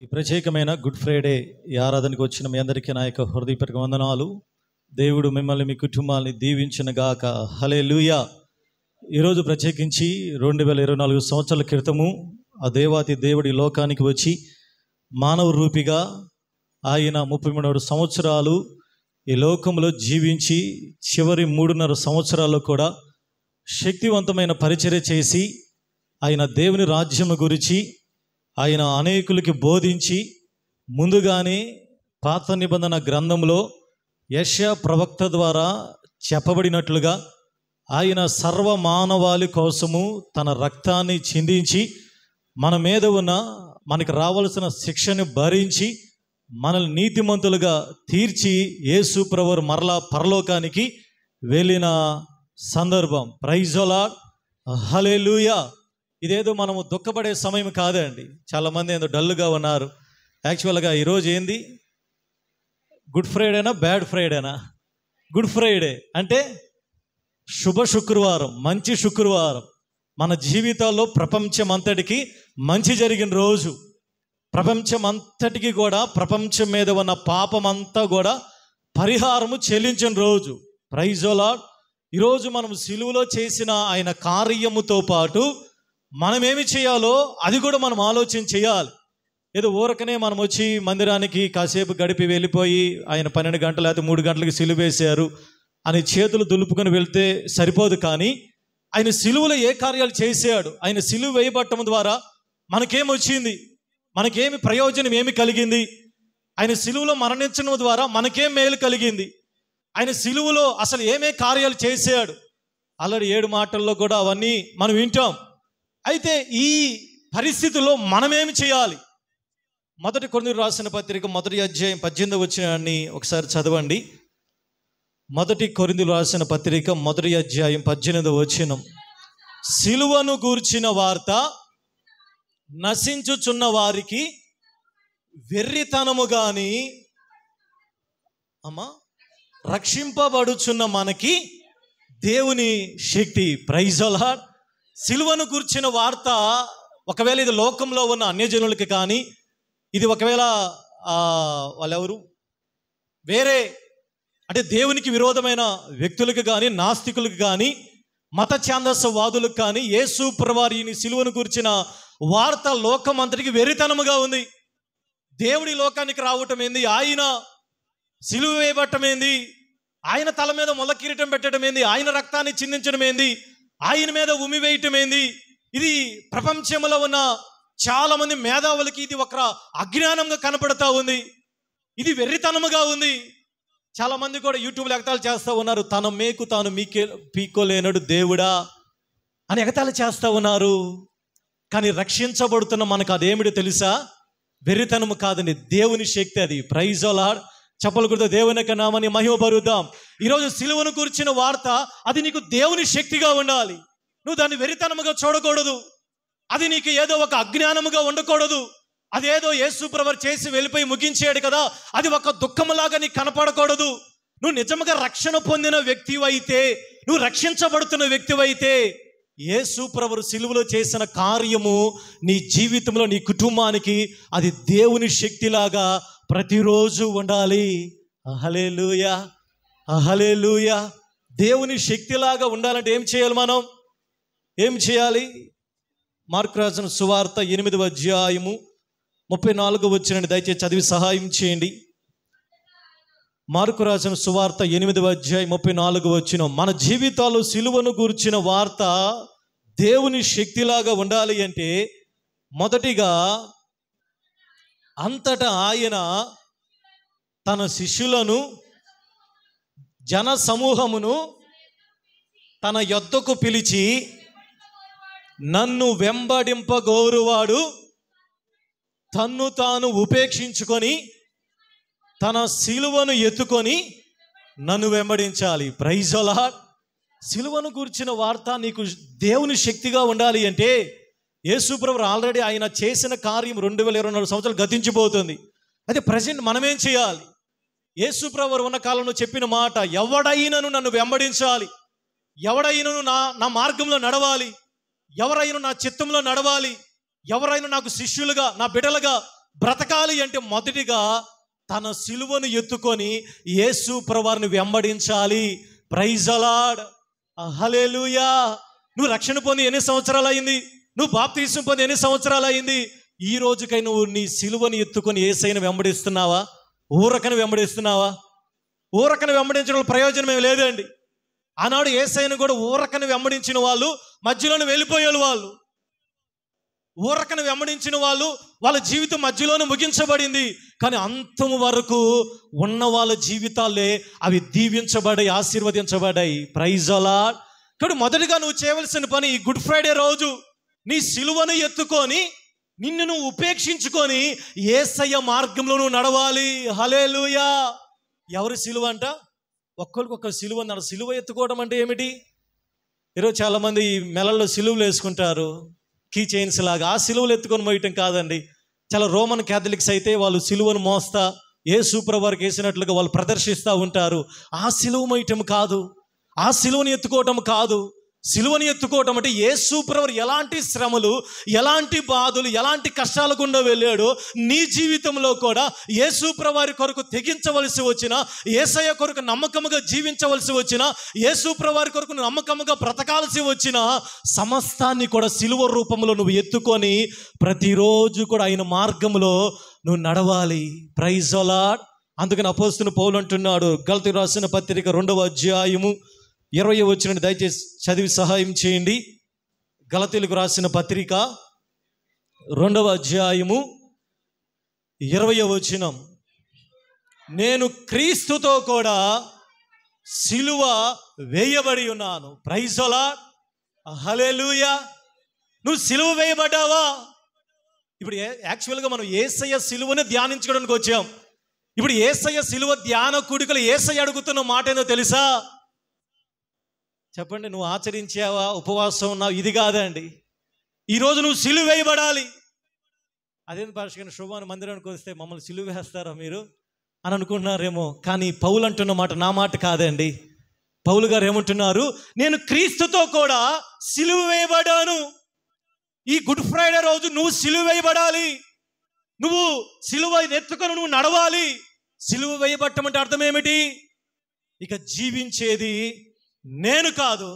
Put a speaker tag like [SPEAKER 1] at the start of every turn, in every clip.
[SPEAKER 1] ఈ ప్రత్యేకమైన good Friday ఈ ఆరాధనకు వచ్చిన మీ అందరికీ నా యొక్క హృదయపూర్వక వందనాలు. దేవుడు మిమ్మల్ని మీ కుటుంబాన్ని దీవించునుగాక. హల్లెలూయా. ఈరోజు ప్రత్యేకించి 2024 సంవత్సరాల క్రితము ఆ దేవాతి దేవుడి లోకానికి వచ్చి మానవ రూపిగా ఆయన 33 సంవత్సరాలు ఈ లోకంలో జీవించి చివరి 3.5 సంవత్సరాల్లో కూడా శక్తివంతమైన పరిచర్య చేసి ఆయన దేవుని రాజ్యం గురించి ఆయన అనేకులకి బోధించి ముందుగానే పాత నిబంధన గ్రంథంలో యెషయా ప్రవక్త ద్వారా చెప్పబడినట్లుగా ఆయన సర్వ మానవాళి కోసము తన రక్తాన్ని చిందించి మన మీద ఉన్న మనకు రావాల్సిన శిక్షను భరించి మనల్ని నీతిమంతులుగా తీర్చి యేసు ప్రభువు మరలా పరలోకానికి వెళ్ళిన సందర్భం. Praise the Lord. హల్లెలూయా. ఇదేదో మనము దుఃఖపడే సమయం కాదండి. చాలామంది ఏదో డల్గా ఉన్నారు. యాక్చువల్గా ఈరోజు ఏంది? గుడ్ ఫ్రైడేనా బ్యాడ్ ఫ్రైడేనా? గుడ్ ఫ్రైడే అంటే శుభ శుక్రవారం, మంచి శుక్రవారం. మన జీవితాల్లో ప్రపంచం అంతటికి మంచి జరిగిన రోజు. ప్రపంచం అంతటికి కూడా ప్రపంచం మీద ఉన్న పాపం అంతా కూడా పరిహారము చెల్లించిన రోజు. Praise the lord. ఈరోజు మనం సిలువలో చేసిన ఆయన కార్యముతో పాటు మనమేమి చేయాలో అది కూడా మనం ఆలోచన చేయాలి. ఏదో ఊరకనే మనం వచ్చి మందిరానికి కాసేపు గడిపి వెళ్ళిపోయి ఆయన 12 గంటలు లేకపోతే 3 గంటలకి సిలువ వేశారు అని చేతులు దులుపుకొని వెళ్తే సరిపోదు. కానీ ఆయన సిలువలో ఏ కార్యాలు చేశాడు, ఆయన సిలువ వేయబట్టడం ద్వారా మనకేమొచ్చింది, మనకేమి ప్రయోజనం ఏమి కలిగింది, ఆయన సిలువలో మరణించడం ద్వారా మనకేం మేలు కలిగింది, ఆయన సిలువలో అసలు ఏమే కార్యాలు చేశాడు. ఆల్రెడీ 7 మాటల్లో కూడా అవన్నీ మనం వింటాం. అయితే ఈ పరిస్థితుల్లో మనమేమి చేయాలి? మొదటి కొరింథీయులకు రాసిన పత్రిక 1వ అధ్యాయం 18వ వచనాన్ని ఒకసారి చదవండి. మొదటి కొరింథీయులకు రాసిన పత్రిక 1వ అధ్యాయం 18వ వచనం. సిలువను గూర్చిన వార్త నశించుచున్న వారికి వెర్రితనము గాని రక్షింపబడుచున్న మనకి దేవుని శక్తి. Praise the Lord. సిలువను గూర్చిన వార్త ఒకవేళ ఇది లోకంలో ఉన్న అన్యజనులకి కానీ, ఇది ఒకవేళ వాళ్ళెవరు వేరే అంటే దేవునికి విరోధమైన వ్యక్తులకు కానీ, నాస్తికులకు కానీ, మత ఛాందసవాదులకు కానీ యేసు ప్రభువారి సిలువను గూర్చిన వార్త లోకం అంతటికి వెర్రితనముగా ఉంది. దేవుడి లోకానికి రావటం ఏంది, ఆయన సిలువ వేయబట్టం ఏంది, ఆయన తల మీద ముళ్ళ కిరీటం పెట్టడం ఏంది, ఆయన రక్తాన్ని చిందించడం ఏంది, ఆయన మీద ఉమ్మి వేయటం ఏంది, ఇది ప్రపంచంలో ఉన్న చాలా మంది మేధావులకి ఇది ఒక అజ్ఞానంగా కనపడతా ఉంది. ఇది వెర్రితనముగా ఉంది. చాలా మంది కూడా యూట్యూబ్లో ఎగతాళి చేస్తూ ఉన్నారు. తన మేకు తాను పీక్కోలేనడు దేవుడా అని ఎగతాళి చేస్తూ ఉన్నారు. కానీ రక్షించబడుతున్న మనకు అదేమిటో తెలుసా? వెర్రితనము కాదండి, దేవుని శక్తి అది. Praise the lord. చెప్పలు కూడా దేవుని యొక్క నామాన్ని మహిమపరుద్దాం. ఈరోజు సిలువను గురించిన వార్త అది నీకు దేవుని శక్తిగా ఉండాలి. నువ్వు దాన్ని వెర్రితనముగా చూడకూడదు. అది నీకు ఏదో ఒక అజ్ఞానముగా ఉండకూడదు. అదేదో యేసు ప్రభువు చేసి వెళ్ళిపోయి ముగించాడు కదా, అది ఒక దుఃఖములాగా నీకు కనపడకూడదు. నువ్వు నిజంగా రక్షణ పొందిన వ్యక్తివైతే, నువ్వు రక్షించబడుతున్న వ్యక్తివైతే యేసు ప్రభువు సిలువలో చేసిన కార్యము నీ జీవితంలో, నీ కుటుంబానికి అది దేవుని శక్తిలాగా ప్రతిరోజు ఉండాలి. హల్లెలూయా, హల్లెలూయా. దేవుని శక్తిలాగా ఉండాలంటే ఏం చేయాలి? మనం ఏం చేయాలి? మార్కు రాసిన సువార్త 8వ అధ్యాయము 34వ వచనాన్ని దయచేసి చదివి సహాయం చేయండి. మార్కు రాసిన సువార్త 8వ అధ్యాయం 34వ వచనం. మన జీవితాల్లో సిలువను గూర్చిన వార్త దేవుని శక్తిలాగా ఉండాలి అంటే మొదటిగా అంతటా ఆయన తన శిష్యులను, జన సమూహమును తన యొద్దకు పిలిచి, నన్ను వెంబడింపగోరువాడు తన్ను తాను ఉపేక్షించుకొని తన సిలువను ఎత్తుకొని నన్ను వెంబడించాలి. Praise the Lord. సిలువను గూర్చిన వార్త నీకు దేవుని శక్తిగా ఉండాలి అంటే యేసు ప్రభువు ఆల్రెడీ ఆయన చేసిన కార్యం 2024 సంవత్సరాలు గతించిపోతుంది. అయితే ప్రజెంట్ మనమేం చేయాలి? యేసు ప్రభువు ఉన్న కాలంలో చెప్పిన మాట, ఎవడైనను నన్ను వెంబడించాలి, ఎవడైనను నా మార్గంలో నడవాలి, ఎవరైనా నా చిత్తంలో నడవాలి, ఎవరైనా నాకు శిష్యులుగా, నా బిడ్డలుగా బ్రతకాలి అంటే మొదటిగా తన సిలువను ఎత్తుకొని యేసు ప్రభువుని వెంబడించాలి. ప్రైజ్ ది లార్డ్, హల్లెలూయా. నువ్వు రక్షణ పొంది ఎన్ని సంవత్సరాలు అయింది? నువ్వు బాప్తిసం పొంది ఎన్ని సంవత్సరాలు అయింది? ఈ రోజుకై నువ్వు నీ సిలువను ఎత్తుకొని యేసయ్యను వెంబడిస్తున్నావా? ఊరకని వెంబడిస్తున్నావా? ఊరకని వెంబడించడం ప్రయోజనం ఏమి లేదండి. ఆనాడు యేసయ్యను కూడా ఊరకని వెంబడించిన వాళ్ళు మధ్యలోనే వెళ్ళిపోయారు. వాళ్ళు ఊరకని వెంబడించిన వాళ్ళు వాళ్ళ జీవితం మధ్యలోనే ముగించబడింది. కానీ అంతం వరకు ఉన్న వాళ్ళ జీవితాలే అవి దీవించబడాయి, ఆశీర్వదించబడ్డాయి. Praise the lord. కాబట్టి మొదటిగా నువ్వు చేయవలసిన పని ఈ గుడ్ ఫ్రైడే రోజు నీ సిలువను ఎత్తుకొని నిన్ను నువ్వు ఉపేక్షించుకొని యేసయ్య మార్గంలో నువ్వు నడవాలి. హల్లెలూయా. ఎవరి సిలువ అంట? ఒక్కొక్కరు సిలువ అన్నాడు. సిలువ ఎత్తుకోవడం అంటే ఏమిటి? ఈరోజు చాలామంది మెడల్లో సిలువలు వేసుకుంటారు, కీ చైన్స్ లాగా. ఆ సిలువలు ఎత్తుకొని మోయటం కాదండి. చాలా రోమన్ క్యాథలిక్స్ అయితే వాళ్ళు సిలువను మోస్తా యేసు ప్రభువుకి వేసినట్లుగా వాళ్ళు ప్రదర్శిస్తూ ఉంటారు. ఆ సిలువ మోయటం కాదు, ఆ సిలువను ఎత్తుకోవటం కాదు. సిలువని ఎత్తుకోవటం అంటే యేసు ప్రభువు ఎలాంటి శ్రమలు, ఎలాంటి బాధలు, ఎలాంటి కష్టాల గుండా వెళ్ళాడో నీ జీవితంలో కూడా యేసు ప్రభువు కొరకు తెగించవలసి వచ్చిన, యేసయ్య కొరకు నమ్మకముగా జీవించవలసి వచ్చిన, యేసు ప్రభువు కొరకు నమ్మకముగా బ్రతకాల్సి వచ్చిన సమస్తాన్ని కూడా సిలువ రూపంలో నువ్వు ఎత్తుకొని ప్రతిరోజు కూడా ఆయన మార్గంలో నువ్వు నడవాలి. Praise the lord. అందుకని అపోస్తలుడు పౌలు అంటున్నాడు, గలతీయులకు రాసిన పత్రిక 2వ అధ్యాయము 20వ వచనం దయచేసి చదివి సహాయం చేయండి. గలతీయులకు రాసిన పత్రిక 2వ అధ్యాయము 20వ వచనం. నేను క్రీస్తుతో కూడా సిలువ వేయబడి ఉన్నాను. ప్రైజ్ ది లార్డ్, హల్లెలూయా. నువ్వు సిలువ వేయబడ్డావా? ఇప్పుడు యాక్చువల్గా మనం యేసయ్య సిలువని ధ్యానించుకోవడానికి వచ్చాం. ఇప్పుడు యేసయ్య సిలువ ధ్యాన కూడికలు యేసయ్య అడుగుతున్న మాట ఏందో తెలుసా? చెప్పండి. నువ్వు ఆచరించావా? ఉపవాసం ఉన్నావు? ఇది కాదండి. ఈరోజు నువ్వు సిలువ వేయబడాలి. అదేంటి పాస్టర్ శుభాన్ని మందిరానికి వస్తే మమ్మల్ని సిలువ వేస్తారా మీరు అని అనుకుంటున్నారేమో. కానీ పౌలు అంటున్న మాట నా మాట కాదండి. పౌలు గారు ఏమంటున్నారు? నేను క్రీస్తుతో కూడా సిలువ వేయబడ్డాను. ఈ గుడ్ ఫ్రైడే రోజు నువ్వు సిలువ వేయబడాలి. నువ్వు సిలువ ఎత్తుకొని నువ్వు నడవాలి. సిలువ వేయబట్టం అంటే అర్థం ఏమిటి? ఇక జీవించేది నేను కాదు,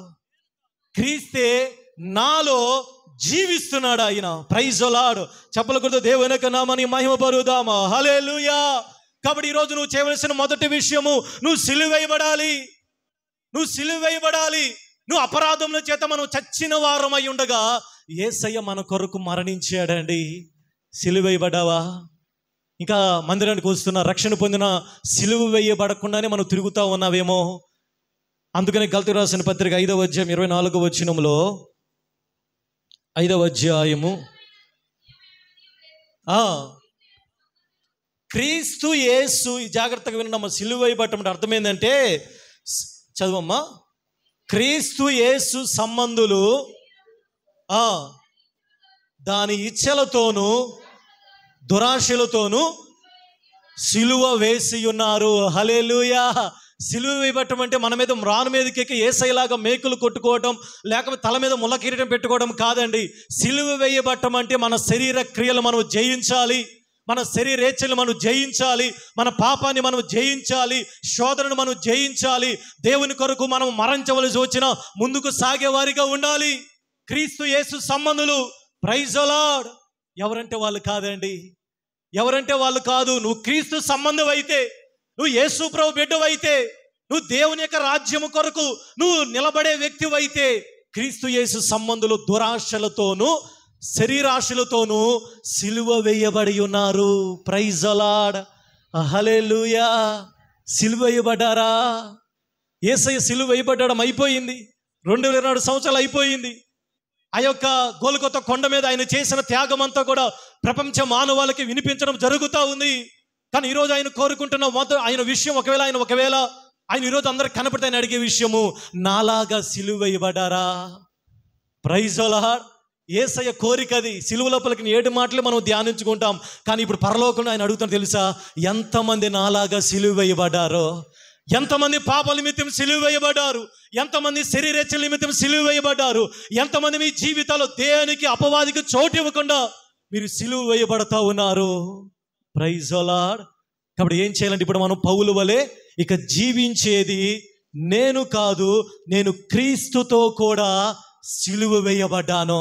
[SPEAKER 1] క్రీస్తే నాలో జీవిస్తున్నాడు ఆయన. Praise the Lord. చెప్పల కొడుతూ దేవుని యొక్క నామాన్ని మహిమ పరుద్దామా. హల్లెలూయా. కాబట్టి ఈరోజు నువ్వు చేయవలసిన మొదటి విషయము, నువ్వు సిలువ వేయబడాలి. నువ్వు సిలువ వేయబడాలి. నువ్వు అపరాధముల చేత మనం చచ్చిన వారమై ఉండగా యేసయ్య మన కొరకు మరణించాడండి. సిలువ వేయబడ్డావా? ఇంకా మందిరానికి వస్తున్న రక్షణ పొందిన సిలువ వేయబడకుండానే మనం తిరుగుతూ ఉన్నావేమో. అందుకని గలతీయులకు రాసిన పత్రిక 5వ అధ్యాయం 24వ వచనంలో, 5వ అధ్యాయము క్రీస్తు యేసు, జాగ్రత్తగా వినమ్మా, సిలువ వేయబడటం అంటే అర్థం ఏంటంటే, చదవమ్మా, క్రీస్తు యేసు సంబంధులు దాని ఇచ్చలతోనూ దురాశలతోనూ సిలువ వేసి ఉన్నారు. హల్లెలూయా. సిలువ వేయబట్టం అంటే మన మీద రాను మీదకి ఎక్కి యేసయ్యలాగా మేకులు కొట్టుకోవడం, లేకపోతే తల మీద ముళ్ళ కిరీటం పెట్టుకోవడం కాదండి. సిలువ వేయబట్టం అంటే మన శరీర క్రియలు మనం జయించాలి, మన శరీరేచ్ఛలు మనం జయించాలి, మన పాపాన్ని మనం జయించాలి, శోధనను మనం జయించాలి. దేవుని కొరకు మనం మరణించవలసి వచ్చిన ముందుకు సాగేవారిగా ఉండాలి. క్రీస్తు యేసు సంబంధులు. Praise the lord. ఎవరంటే వాళ్ళు కాదండి, ఎవరంటే వాళ్ళు కాదు. నువ్వు క్రీస్తు సంబంధం అయితే, నువ్వు యేసు ప్రభు బిడ్డవైతే, నువ్వు దేవుని యొక్క రాజ్యము కొరకు నువ్వు నిలబడే వ్యక్తివైతే, క్రీస్తు యేసు సంబంధులు దురాశలతోనూ శరీరాశలతోనూ సిలువ వేయబడి ఉన్నారు. ప్రైజ్ ది లార్డ్, హల్లెలూయా. సిలువ వేయబడ్డారా? యేసయ్య సిలువ వేయబడడం అయిపోయింది. 2024 సంవత్సరాలు అయిపోయింది. ఆ యొక్క గోల్గొతా కొండ మీద ఆయన చేసిన త్యాగం అంతా కూడా ప్రపంచ మానవాళికి వినిపించడం జరుగుతూ ఉంది. కానీ ఈరోజు ఆయన కోరుకుంటున్న ఆయన విషయం, ఒకవేళ ఆయన ఈరోజు అందరికి కనపడితే ఆయన అడిగే విషయము, నాలాగా సిలువ వేయబడ్డారా? Praise the Lord. యేసయ్య కోరిక అది. సిలువ లోపలికి 7 మాటలు మనం ధ్యానించుకుంటాం. కానీ ఇప్పుడు పరలోకంలో ఆయన అడుగుతాను తెలుసా, ఎంతమంది నాలాగా సిలువ వేయబడ్డారో, ఎంతమంది పాపాల నిమిత్తం సిలువ వేయబడ్డారు, ఎంతమంది శరీరేచ్ఛల నిమిత్తం సిలువ వేయబడ్డారు, ఎంతమంది మీ జీవితాల్లో దేవునికి అపవాదికి చోటు ఇవ్వకుండా మీరు సిలువ వేయబడతా ఉన్నారు. Praise the lord. కాబట్టి ఏం చేయాలంటే ఇప్పుడు మనం పౌలు వలె ఇక జీవించేది నేను కాదు, నేను క్రీస్తుతో కూడా సిలువ వేయబడ్డాను.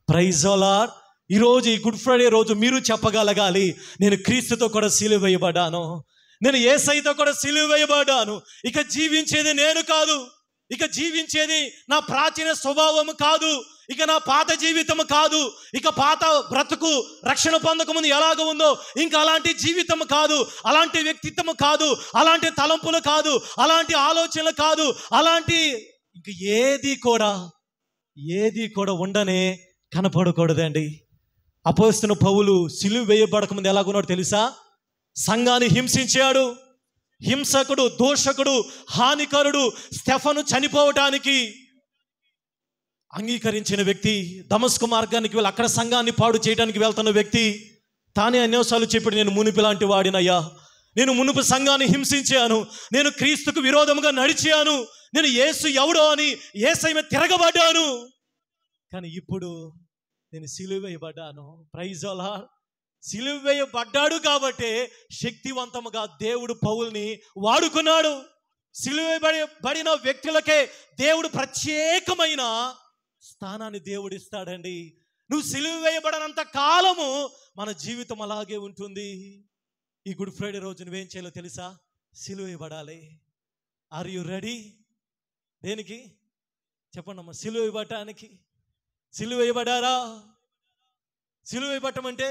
[SPEAKER 1] Praise the lord. ఈరోజు ఈ గుడ్ ఫ్రైడే రోజు మీరు చెప్పగలగాలి, నేను క్రీస్తుతో కూడా సిలువ వేయబడ్డాను, నేను యేసయ్యతో కూడా సిలువ వేయబడ్డాను. ఇక జీవించేది నేను కాదు, ఇక జీవించేది నా ప్రాచీన స్వభావము కాదు, ఇక నా పాత జీవితము కాదు, ఇక పాత బ్రతుకు రక్షణ పొందకముందు ఎలాగ ఉందో ఇంకా అలాంటి జీవితం కాదు, అలాంటి వ్యక్తిత్వము కాదు, అలాంటి తలంపులు కాదు, అలాంటి ఆలోచనలు కాదు, అలాంటి ఇంక ఏది కూడా ఉండనే కనపడకూడదండి. అపోస్తలుడైన పౌలు సిలువ వేయబడకముందు ఎలాగున్నాడు తెలుసా? సంఘాన్ని హింసించాడు, హింసకుడు, దోషకుడు, హానికరుడు, స్టెఫను చనిపోవటానికి అంగీకరించిన వ్యక్తి, దమస్కు మార్గానికి వెళ్ళి అక్కడ సంఘాన్ని పాడు చేయడానికి వెళ్తున్న వ్యక్తి తానే అన్యోసార్లు చెప్పాడు, నేను మునుపు లాంటి వాడినయ్యా, నేను మునుపు సంఘాన్ని హింసించాను, నేను క్రీస్తుకు విరోధముగా నడిచాను, నేను యేసు ఎవడో అని యేసయ్య మీద తిరగబడ్డాను, కానీ ఇప్పుడు నేను సిలువ వేయబడ్డాను. Praise the lord. సిలువ వేయబడ్డాడు కాబట్టి శక్తివంతముగా దేవుడు పౌల్ని వాడుకున్నాడు. సిలువ వేయబడిన వ్యక్తులకే దేవుడు ప్రత్యేకమైన స్థానాన్ని దేవుడు ఇస్తాడండి. నువ్వు సిలువ వేయబడనంత కాలము మన జీవితం అలాగే ఉంటుంది. ఈ గుడ్ ఫ్రైడే రోజు నువ్వేం చేయాలో తెలుసా? సిలువ వేయబడాలి. Are you ready? దేనికి చెప్పండి అమ్మా? సిలువ వేయబడటానికి. సిలువ వేయబడారా? సిలువ వేయబడటం అంటే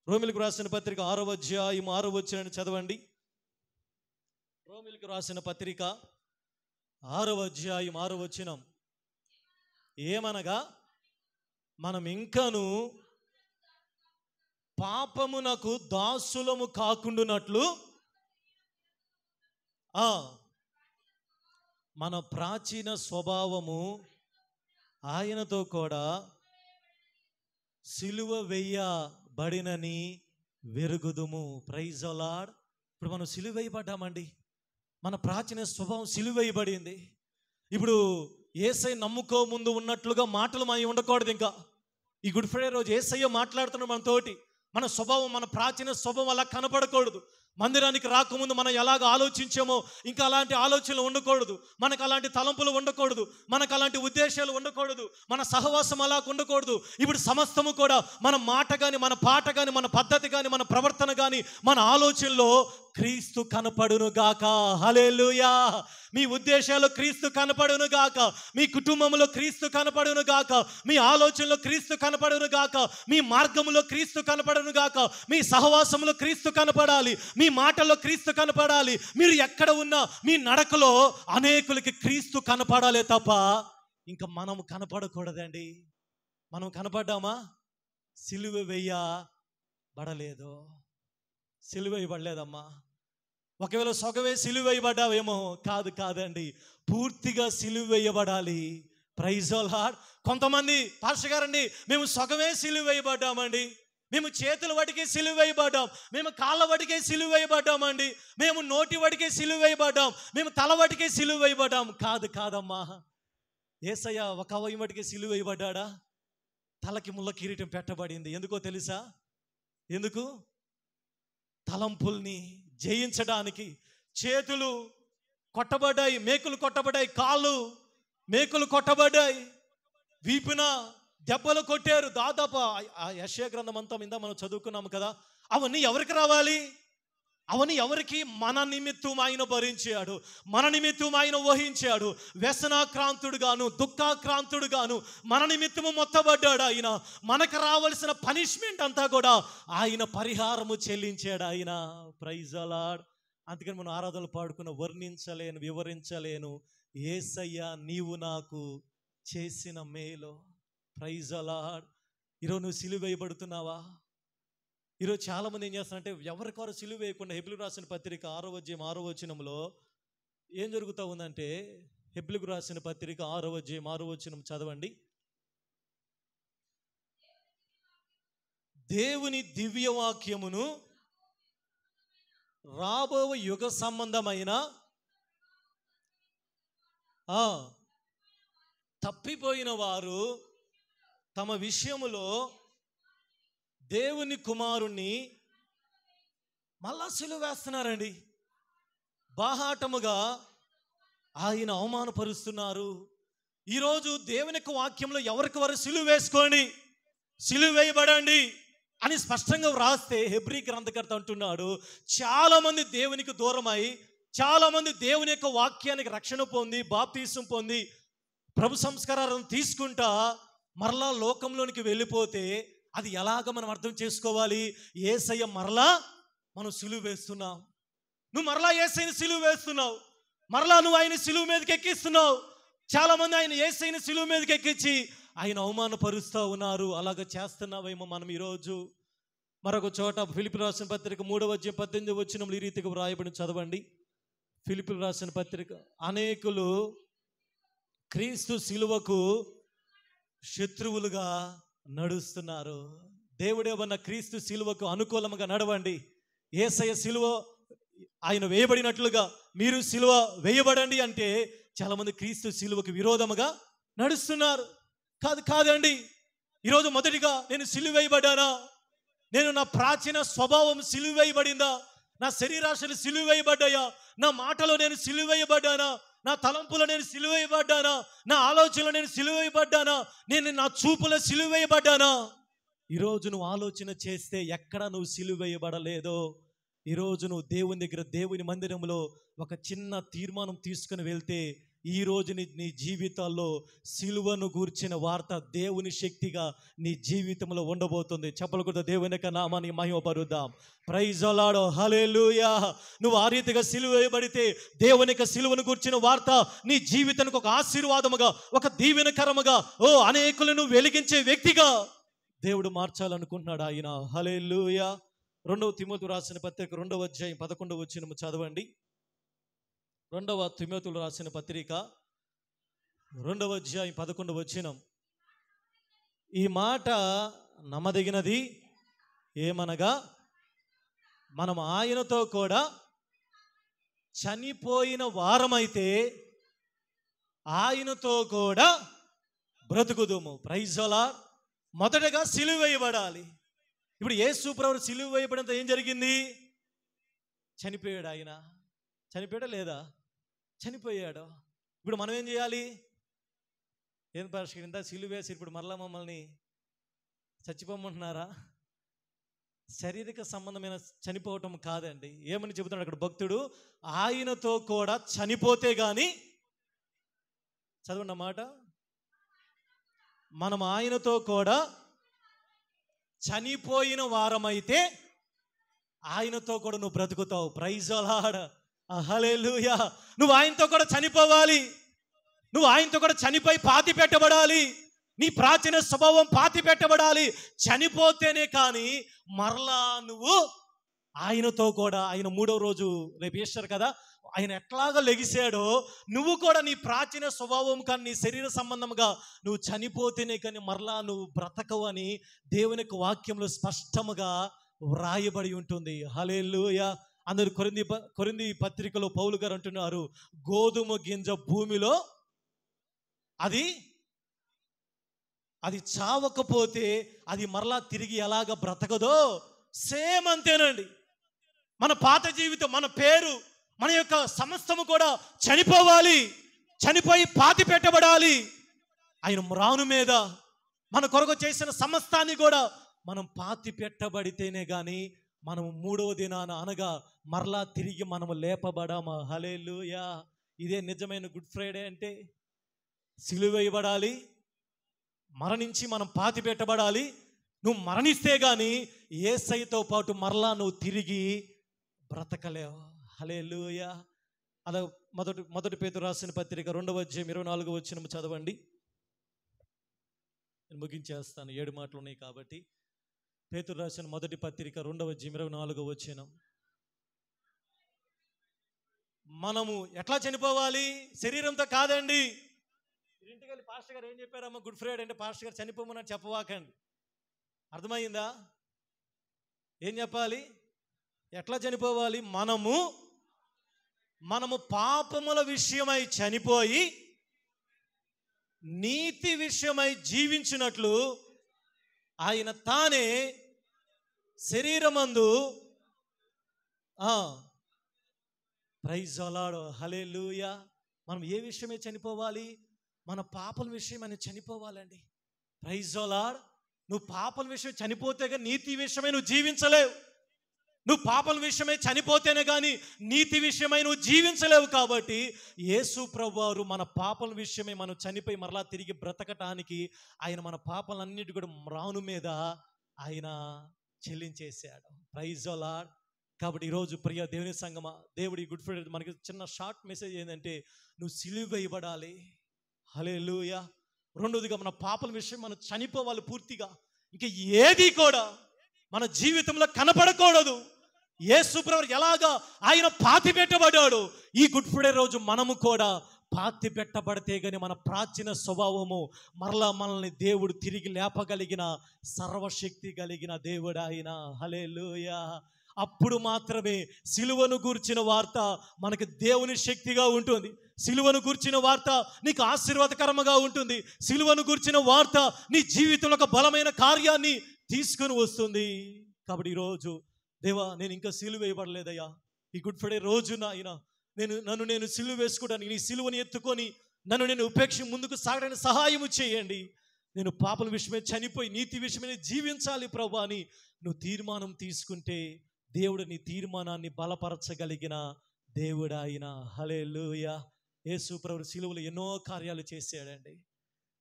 [SPEAKER 1] రోమిలకు రాసిన పత్రిక 6వ అధ్యాయం 6వ వచనాన్ని చదవండి. రోమిలకు రాసిన పత్రిక 6వ అధ్యాయం 6వ వచనం. ఏమనగా మనం ఇంకను పాపమునకు దాసులము కాకుండునట్లు మన ప్రాచీన స్వభావము ఆయనతో కూడా సిలువ వేయబడినని వెరుగుదుము. Praise the Lord. ఇప్పుడు మనం సిలువ వేయబడ్డామండి, మన ప్రాచీన స్వభావం సిలువ వేయబడింది. ఇప్పుడు యేసయ్య నమ్ముకో ముందు ఉన్నట్లుగా మాటలు మనం ఉండకూడదు. ఇంకా ఈ గుడ్ ఫ్రైడే రోజు యేసయ్య మాట్లాడుతున్నాడు మనతోటి. మన స్వభావం, మన ప్రాచీన స్వభావం అలా కనపడకూడదు. మందిరానికి రాకముందు మనం ఎలాగ ఆలోచించామో ఇంకా అలాంటి ఆలోచనలు ఉండకూడదు, మనకు అలాంటి తలంపులు ఉండకూడదు, మనకు అలాంటి ఉద్దేశాలు ఉండకూడదు, మన సహవాసం అలా ఉండకూడదు. ఇప్పుడు సమస్తము కూడా మన మాట కానీ, మన పాట కానీ, మన పద్ధతి కానీ, మన ప్రవర్తన కానీ, మన ఆలోచనలో క్రీస్తు కనపడును గాక. హల్లెలూయా. మీ ఉద్దేశాలు క్రీస్తు కనపడును గాక, మీ కుటుంబంలో క్రీస్తు కనపడును గాక, మీ ఆలోచనలో క్రీస్తు కనపడును గాక, మీ మార్గంలో క్రీస్తు కనపడును గాక, మీ సహవాసంలో క్రీస్తు కనపడాలి, మీ మాటల్లో క్రీస్తు కనపడాలి. మీరు ఎక్కడ ఉన్నా మీ నడకలో అనేకులకి క్రీస్తు కనపడాలి తప్ప ఇంకా మనం కనపడకూడదండి. మనం కనపడ్డామా? సిలువ వేయబడలేదు, సిలువ వేయబడలేదమ్మా. ఒకవేళ సొగవే సిలువ వేయబడ్డావేమో, కాదండి, పూర్తిగా సిలువ వేయబడాలి. Praise the Lord. కొంతమంది పాస్టర్ గారండి, మేము సొగవే సిలువ వేయబడ్డామండి, మేము చేతుల వడికే సిలువ వేయబడ్డాం, మేము కాళ్ళ వడికే సిలువ వేయబడ్డామండి, మేము నోటి వడికే సిలువ వేయబడ్డాం, మేము తల వడికే సిలువ వేయబడ్డాం. కాదమ్మా. యేసయ్య ఒక అవయవం వడికే సిలువ వేయబడ్డా? తలకి ముళ్ళ కిరీటం పెట్టబడింది. ఎందుకో తెలుసా? ఎందుకు? తలంపుల్ని జయించడానికి. చేతులు కొట్టబడ్డాయి, మేకులు కొట్టబడ్డాయి, కాళ్ళు మేకులు కొట్టబడ్డాయి, వీపున దెబ్బలు కొట్టారు. దాదాపు ఆ యెషయా గ్రంథం అంతా మీద మనం చదువుకున్నాము కదా. అవన్నీ ఎవరికి రావాలి? అవన్నీ ఎవరికి? మన నిమిత్తం ఆయన భరించాడు, మన నిమిత్తం ఆయన వహించాడు. వ్యసనాక్రాంతుడుగాను, దుఃఖాక్రాంతుడుగాను మన నిమిత్తము మొత్తబడ్డాడు ఆయన. మనకు రావాల్సిన పనిష్మెంట్ అంతా కూడా ఆయన పరిహారము చెల్లించాడు ఆయన. Praise the lord. అందుకని మనం ఆరాధనలు పాడుకున్న వర్ణించలేను, వివరించలేను యేసయ్య నీవు నాకు చేసిన మేలు. Praise the lord. ఈరోజు నువ్వు సిలువ వేయబడుతున్నావా? ఈరోజు చాలామంది ఏం చేస్తారంటే ఎవరికారు సిలువ వేయకుండా, హెబ్రీయులకు రాసిన పత్రిక 6వ అధ్యాయం 6వ వచనంలో ఏం జరుగుతూ ఉందంటే, హెబ్రీయులకు రాసిన పత్రిక 6వ అధ్యాయం 6వ వచనం చదవండి. దేవుని దివ్యవాక్యమును రాబో యుగ సంబంధమైన తప్పిపోయిన వారు తమ విషయములో దేవుని కుమారుణ్ణి మళ్ళా సిలువ వేస్తున్నారండి. బాహాటముగా ఆయన అవమానపరుస్తున్నారు. ఈరోజు దేవుని యొక్క వాక్యంలో ఎవరికి వారు సిలువ వేసుకోండి, సిలువ వేయబడండి అని స్పష్టంగా వ్రాస్తే హెబ్రీ గ్రంథకర్త అంటున్నాడు, చాలా మంది దేవునికి దూరమై, చాలా మంది దేవుని యొక్క వాక్యానికి రక్షణ పొంది, బాప్తీసం పొంది, ప్రభు సంస్కారాలను తీసుకుంటా మరలా లోకంలోనికి వెళ్ళిపోతే అది ఎలాగ మనం అర్థం చేసుకోవాలి? యేసయ్య మరలా మనం సిలువ వేస్తున్నాం. నువ్వు మరలా యేసయ్యని సిలువ వేస్తున్నావు, మరలా నువ్వు ఆయన సిలువ మీదకి ఎక్కిస్తున్నావు. చాలా మంది ఆయన యేసయ్యని సిలువ మీదకి ఎక్కించి ఆయన అవమానపరుస్తూ ఉన్నారు. అలాగ చేస్తున్నావేమో మనం ఈరోజు. మరొక చోట ఫిలిప్పీయులకు రాసిన పత్రిక 3:18 ఈ రీతిగా వ్రాయబడి చదవండి. ఫిలిప్పీయులకు రాసిన పత్రిక, అనేకులు క్రీస్తు సిలువకు శత్రువులుగా నడుస్తున్నారు. దేవుడేమన్న క్రీస్తు సిలువకు అనుకూలంగా నడవండి, యేసయ్య సిలువ ఆయన వేయబడినట్లుగా మీరు సిలువ వేయబడండి అంటే చాలామంది క్రీస్తు సిలువకు విరోధముగా నడుస్తున్నారు. కాదండి. ఈరోజు మొదటిగా నేను సిలువ వేయబడ్డానా? నేను నా ప్రాచీన స్వభావం సిలువ వేయబడిందా? నా శరీరాశలు సిలువ వేయబడ్డాయా? నా మాటలో నేను సిలువ వేయబడ్డానా? నా తలంపులో నేను సిలువ వేయబడ్డానా? నా ఆలోచనలో నేను సిలువ వేయబడ్డానా? నేను నా చూపులో సిలువ వేయబడ్డానా? ఈరోజు నువ్వు ఆలోచన చేస్తే ఎక్కడ నువ్వు సిలువ వేయబడలేదో, ఈరోజు నువ్వు దేవుని దగ్గర, దేవుని మందిరంలో ఒక చిన్న తీర్మానం తీసుకుని వెళ్తే ఈ రోజు నీ జీవితాల్లో సిలువను గూర్చిన వార్త దేవుని శక్తిగా నీ జీవితంలో ఉండబోతుంది. చెప్పలు కూడా దేవుని యొక్క నామాన్ని మహిమపరుద్దాం. ప్రైజ్ ది లార్డ్, హల్లెలూయా. నువ్వు ఆ రీతిగా సిలువ వేయబడితే దేవుని యొక్క సిలువను గూర్చిన వార్త నీ జీవితానికి ఒక ఆశీర్వాదముగా, ఒక దీవెనకరముగా, అనేకులను వెలిగించే వ్యక్తిగా దేవుడు మార్చాలనుకుంటున్నాడు ఆయన. హల్లెలూయా. 2 తిమోతి రాసిన పత్రిక 2:11 చదవండి. 2 తిమోతిలో రాసిన పత్రిక 2:11 ఈ మాట నమ్మదగినది ఏమనగా, మనం ఆయనతో కూడా చనిపోయిన వారమైతే ఆయనతో కూడా బ్రతుకుదుము. Praise the lord. మొదటగా సిలువ వేయబడాలి. ఇప్పుడు యేసు ప్రభువు సిలువ వేయబడినంత ఏం జరిగింది? చనిపోయాడు. ఆయన చనిపోయాడా లేదా? చనిపోయాడు. ఇప్పుడు మనం ఏం చేయాలి? ఏం పరిస్థితి? ఇంత సిలువ వేసి ఇప్పుడు మరలా మమ్మల్ని చచ్చిపోమంటున్నారా? శారీరక సంబంధమైన చనిపోవటం కాదండి. ఏమని చెబుతున్నాడు అక్కడ భక్తుడు? ఆయనతో కూడా చనిపోతే గాని, చదవండి అన్నమాట, మనం ఆయనతో కూడా చనిపోయిన వారమైతే ఆయనతో కూడా నువ్వు బ్రతుకుతావు. ప్రైజ్ ది లార్డ్, హల్లెలూయా. నువ్వు ఆయనతో కూడా చనిపోవాలి. నువ్వు ఆయనతో కూడా చనిపోయి పాతి పెట్టబడాలి. నీ ప్రాచీన స్వభావం పాతి పెట్టబడాలి. చనిపోతేనే కానీ మరలా నువ్వు ఆయనతో కూడా, ఆయన 3వ రోజు రేపు ఈస్టర్ కదా, ఆయన ఎట్లాగా లెగిసాడో నువ్వు కూడా నీ ప్రాచీన స్వభావం కానీ నీ శరీర సంబంధంగా నువ్వు చనిపోతేనే కానీ మరలా నువ్వు బ్రతకవు అని దేవుని యొక్క వాక్యంలో స్పష్టముగా వ్రాయబడి ఉంటుంది. హల్లెలూయా. అందరూ కొరింథీ పత్రికలో పౌలు గారు అంటున్నారు, గోధుమ గింజ భూమిలో అది చావకపోతే అది మరలా తిరిగి ఎలాగ బ్రతకదో సేమ్ అంతేనండి. మన పాత జీవితం, మన పేరు, మన యొక్క సమస్తము కూడా చనిపోవాలి, చనిపోయి పాతి పెట్టబడాలి. ఆయన మ్రాను మీద మన కొరకు చేసిన సమస్తాన్ని కూడా మనం పాతి పెట్టబడితేనే కానీ మనం 3వ దినాన అనగా మరలా తిరిగి మనము లేపబడామా. హల్లెలూయా. ఇదే నిజమైన గుడ్ ఫ్రైడే అంటే. సిలువ వేయబడాలి, మరణించి మనం పాతి పెట్టబడాలి. నువ్వు మరణిస్తే కానీ యేసయ్యతో పాటు మరలా నువ్వు తిరిగి బ్రతకలేవు. హల్లెలూయా. అలా మొదటి పేతురు రాసిన పత్రిక 2:24 చదవండి. నేను ముగించేస్తాను, 7 మాటలు ఉన్నాయి కాబట్టి. పేతురు రాసిన మొదటి పత్రిక 2:24 మనము ఎట్లా చనిపోవాలి? శరీరంతో కాదండి. ఇంటికి వెళ్ళి పాస్టర్ గారు ఏం చెప్పారమ్మా గుడ్ ఫ్రైడే అంటే పాస్టర్ గారు చనిపోమని చెప్పవాకండి. అర్థమైందా? ఏం చెప్పాలి? ఎట్లా చనిపోవాలి? మనము పాపముల విషయమై చనిపోయి నీతి విషయమై జీవించినట్లు ఆయన తానే శరీరమందు ప్రైజ్ అలాడు. హల్లెలూయా. మనం ఏ విషయమే చనిపోవాలి? మన పాపల విషయమని చనిపోవాలండి. ప్రైజ్ అలాడ్. నువ్వు పాపల విషయం చనిపోతే కానీ నీతి విషయమై నువ్వు జీవించలేవు. నువ్వు పాపల విషయమై చనిపోతేనే కానీ నీతి విషయమై నువ్వు జీవించలేవు. కాబట్టి యేసు ప్రభువారు మన పాపల విషయమై మనం చనిపోయి మరలా తిరిగి బ్రతకటానికి ఆయన మన పాపాలన్నిటి కూడా రాను మీద ఆయన చెల్లించేశాడు. ప్రైజ్ అలాడ్. కాబట్టి ఈరోజు ప్రియ దేవుని సంగమా, దేవుడి గుడ్ ఫ్రైడే మనకి చిన్న షార్ట్ మెసేజ్ ఏంటంటే, నువ్వు సిలువ వేయబడాలి. హల్లెలూయా. రెండోదిగా మన పాపల విషయం మనం చనిపోవాలి పూర్తిగా. ఇంకా ఏది కూడా మన జీవితంలో కనపడకూడదు. యేసు ప్రభువు ఎలాగా ఆయన పాతి పెట్టబడ్డాడు, ఈ గుడ్ ఫ్రైడే రోజు మనము కూడా పాతి పెట్టబడితే గాని మన ప్రాచీన స్వభావము మరలా మనల్ని దేవుడు తిరిగి లేపగలిగిన సర్వశక్తి కలిగిన దేవుడు ఆయన. హల్లెలూయా. అప్పుడు మాత్రమే సిలువను గూర్చిన వార్త మనకి దేవుని శక్తిగా ఉంటుంది. సిలువను గూర్చిన వార్త నీకు ఆశీర్వాదకరంగా ఉంటుంది. సిలువను గూర్చిన వార్త నీ జీవితంలో ఒక బలమైన కార్యాన్ని తీసుకొని వస్తుంది. కాబట్టి ఈరోజు దేవా, నేను ఇంకా సిలువ వేయబడలేదయ్యా, ఈ గుడ్ ఫ్రైడే రోజున ఆయన నన్ను సిలువ వేసుకోవడానికి, నీ సిలువని ఎత్తుకొని నన్ను నేను ఉపేక్ష ముందుకు సాగడానికి సహాయము చేయండి. నేను పాపల విషయమే చనిపోయి నీతి విషయమే జీవించాలి ప్రభా అని నువ్వు తీర్మానం తీసుకుంటే దేవుడు నీ తీర్మానాన్ని బలపరచగలిగిన దేవుడు ఆయన. హల్లెలూయా. యేసు ప్రభువు సిలువలో ఎన్నో కార్యాలు చేశాడండి.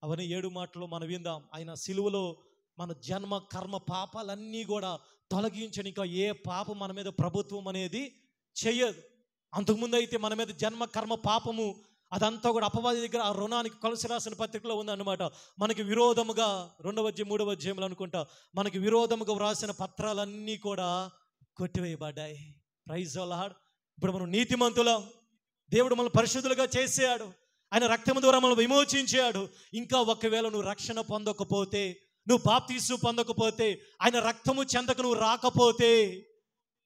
[SPEAKER 1] అవన్నీ 7 మాటలు మనం విందాం. ఆయన సిలువలో మన జన్మ కర్మ పాపాలన్నీ కూడా తొలగించని ఇంకా ఏ పాపం మన మీద ప్రభుత్వం అనేది చెయ్యదు. అంతకుముందు అయితే మన మీద జన్మ కర్మ పాపము అదంతా కూడా అపవాది దగ్గర ఆ రుణానికి కొలసి రాసిన పత్రికలో ఉందన్నమాట. మనకి విరోధముగా 2వ అధ్యాయం 3వ అధ్యాయంలో అనుకుంటా మనకి విరోధముగా వ్రాసిన పత్రాలన్నీ కూడా కొట్టివేయబడ్డాయి. Praise lord. ఇప్పుడు మనం నీతిమంతులం. దేవుడు మనల్ని పరిశుద్ధులుగా చేసాడు. ఆయన రక్తము ద్వారా మనల్ని విమోచించాడు. ఇంకా ఒకవేళ నువ్వు రక్షణ పొందకపోతే, నువ్వు బాప్తీసు పొందకపోతే, ఆయన రక్తము చెందకు నువ్వు రాకపోతే,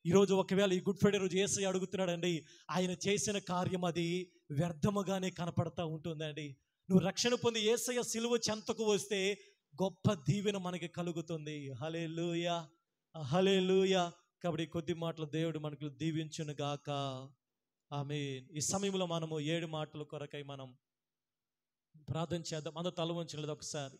[SPEAKER 1] ఈరోజు ఒకవేళ ఈ గుడ్ ఫ్రైడే రోజు యేసయ్య అడుగుతున్నాడండి, ఆయన చేసిన కార్యం అది వ్యర్థముగానే కనపడతా ఉంటుందండి. నువ్వు రక్షణ పొంది యేసయ్య సిలువ చెంతకు వస్తే గొప్ప దీవెన మనకి కలుగుతుంది. హల్లెలూయా, హల్లెలూయా. కాబట్టి కొద్ది మాటలు దేవుడు మనకు దీవించును గాక. ఆమేన్. ఈ సమయంలో మనము 7 మాటల కొరకై మనం ప్రార్థన చేద్దాం. అందరూ తల వంచలేదు ఒకసారి.